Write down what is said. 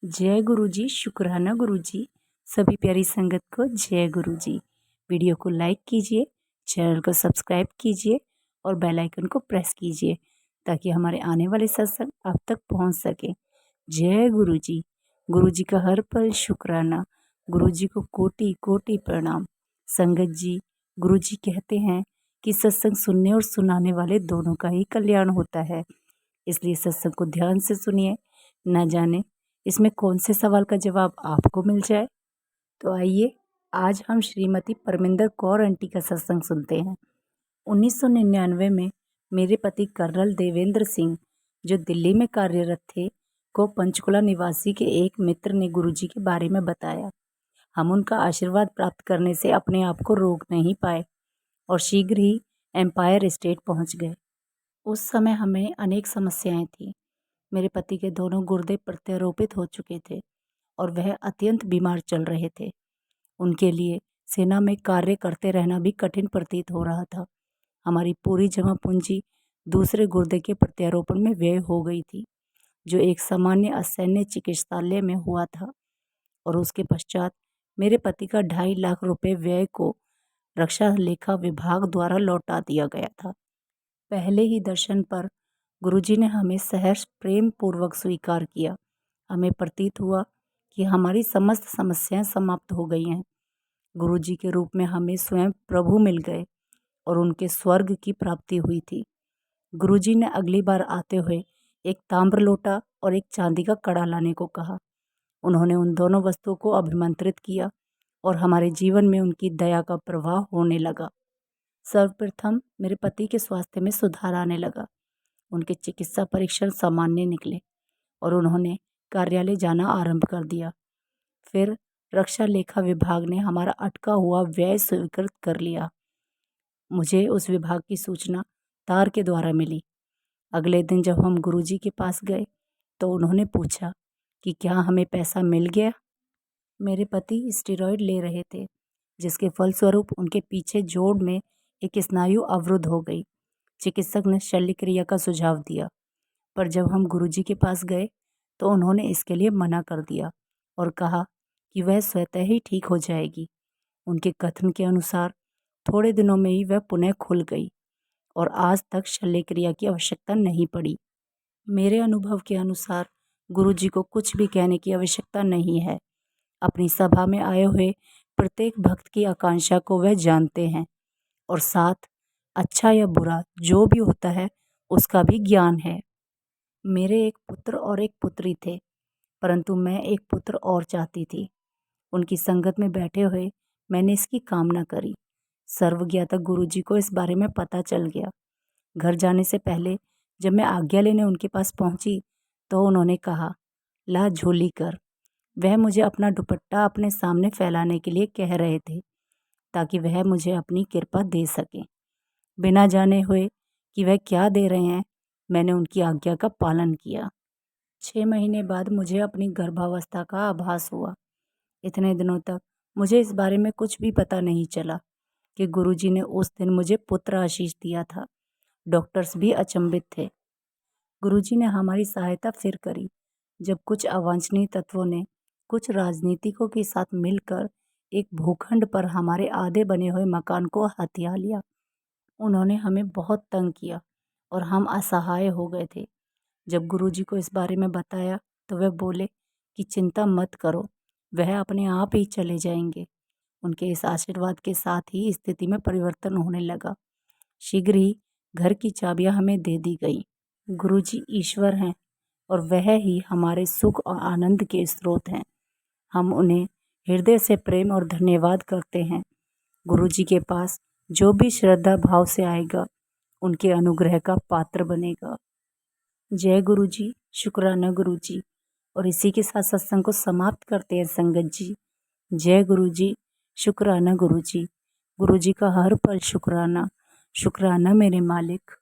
जय गुरु जी, शुक्राना गुरु जी। सभी प्यारी संगत को जय गुरु जी। वीडियो को लाइक कीजिए, चैनल को सब्सक्राइब कीजिए और बेल आइकन को प्रेस कीजिए ताकि हमारे आने वाले सत्संग आप तक पहुंच सके। जय गुरु जी। गुरु जी का हर पल शुक्राना। गुरु जी को कोटि कोटि प्रणाम। संगत जी, गुरु जी कहते हैं कि सत्संग सुनने और सुनाने वाले दोनों का ही कल्याण होता है, इसलिए सत्संग को ध्यान से सुनिए। न जाने इसमें कौन से सवाल का जवाब आपको मिल जाए। तो आइए आज हम श्रीमती परमिंदर कौर आंटी का सत्संग सुनते हैं। 1999 में मेरे पति कर्नल देवेंद्र सिंह, जो दिल्ली में कार्यरत थे, को पंचकुला निवासी के एक मित्र ने गुरुजी के बारे में बताया। हम उनका आशीर्वाद प्राप्त करने से अपने आप को रोक नहीं पाए और शीघ्र ही एम्पायर स्टेट पहुंच गए। उस समय हमें अनेक समस्याएं थी। मेरे पति के दोनों गुर्दे प्रत्यारोपित हो चुके थे और वह अत्यंत बीमार चल रहे थे। उनके लिए सेना में कार्य करते रहना भी कठिन प्रतीत हो रहा था। हमारी पूरी जमा पूंजी दूसरे गुर्दे के प्रत्यारोपण में व्यय हो गई थी, जो एक सामान्य असैन्य चिकित्सालय में हुआ था, और उसके पश्चात मेरे पति का 2.5 लाख रुपए व्यय को रक्षा लेखा विभाग द्वारा लौटा दिया गया था। पहले ही दर्शन पर गुरुजी ने हमें सहर्ष प्रेम पूर्वक स्वीकार किया। हमें प्रतीत हुआ कि हमारी समस्त समस्याएं समाप्त हो गई हैं। गुरुजी के रूप में हमें स्वयं प्रभु मिल गए और उनके स्वर्ग की प्राप्ति हुई थी। गुरुजी ने अगली बार आते हुए एक ताम्र लोटा और एक चांदी का कड़ा लाने को कहा। उन्होंने उन दोनों वस्तुओं को अभिमंत्रित किया और हमारे जीवन में उनकी दया का प्रवाह होने लगा। सर्वप्रथम मेरे पति के स्वास्थ्य में सुधार आने लगा। उनके चिकित्सा परीक्षण सामान्य निकले और उन्होंने कार्यालय जाना आरंभ कर दिया। फिर रक्षा लेखा विभाग ने हमारा अटका हुआ व्यय स्वीकृत कर लिया। मुझे उस विभाग की सूचना तार के द्वारा मिली। अगले दिन जब हम गुरुजी के पास गए तो उन्होंने पूछा कि क्या हमें पैसा मिल गया। मेरे पति स्टेरॉयड ले रहे थे, जिसके फलस्वरूप उनके पीछे जोड़ में एक स्नायु अवरुद्ध हो गई। चिकित्सक ने शल्य क्रिया का सुझाव दिया, पर जब हम गुरुजी के पास गए तो उन्होंने इसके लिए मना कर दिया और कहा कि वह स्वतः ही ठीक हो जाएगी। उनके कथन के अनुसार थोड़े दिनों में ही वह पुनः खुल गई और आज तक शल्य क्रिया की आवश्यकता नहीं पड़ी। मेरे अनुभव के अनुसार गुरुजी को कुछ भी कहने की आवश्यकता नहीं है। अपनी सभा में आए हुए प्रत्येक भक्त की आकांक्षा को वह जानते हैं और साथ अच्छा या बुरा जो भी होता है उसका भी ज्ञान है। मेरे एक पुत्र और एक पुत्री थे, परंतु मैं एक पुत्र और चाहती थी। उनकी संगत में बैठे हुए मैंने इसकी कामना करी। सर्वज्ञाता गुरुजी को इस बारे में पता चल गया। घर जाने से पहले जब मैं आज्ञा लेने उनके पास पहुंची तो उन्होंने कहा, ला झोली कर। वह मुझे अपना दुपट्टा अपने सामने फैलाने के लिए कह रहे थे ताकि वह मुझे अपनी कृपा दे सके। बिना जाने हुए कि वह क्या दे रहे हैं, मैंने उनकी आज्ञा का पालन किया। 6 महीने बाद मुझे अपनी गर्भावस्था का आभास हुआ। इतने दिनों तक मुझे इस बारे में कुछ भी पता नहीं चला कि गुरुजी ने उस दिन मुझे पुत्र आशीष दिया था। डॉक्टर्स भी अचंभित थे। गुरुजी ने हमारी सहायता फिर करी जब कुछ अवांछनीय तत्वों ने कुछ राजनीतिकों के साथ मिलकर एक भूखंड पर हमारे आधे बने हुए मकान को हथिया लिया। उन्होंने हमें बहुत तंग किया और हम असहाय हो गए थे। जब गुरुजी को इस बारे में बताया तो वह बोले कि चिंता मत करो, वह अपने आप ही चले जाएंगे। उनके इस आशीर्वाद के साथ ही स्थिति में परिवर्तन होने लगा। शीघ्र ही घर की चाबियां हमें दे दी गई। गुरुजी ईश्वर हैं और वह ही हमारे सुख और आनंद के स्रोत हैं। हम उन्हें हृदय से प्रेम और धन्यवाद करते हैं। गुरुजी के पास जो भी श्रद्धा भाव से आएगा उनके अनुग्रह का पात्र बनेगा। जय गुरु जी, शुक्राना गुरु जी। और इसी के साथ सत्संग को समाप्त करते हैं संगत जी। जय गुरु जी, शुक्राना गुरु जी। गुरु जी का हर पल शुक्राना, शुक्राना मेरे मालिक।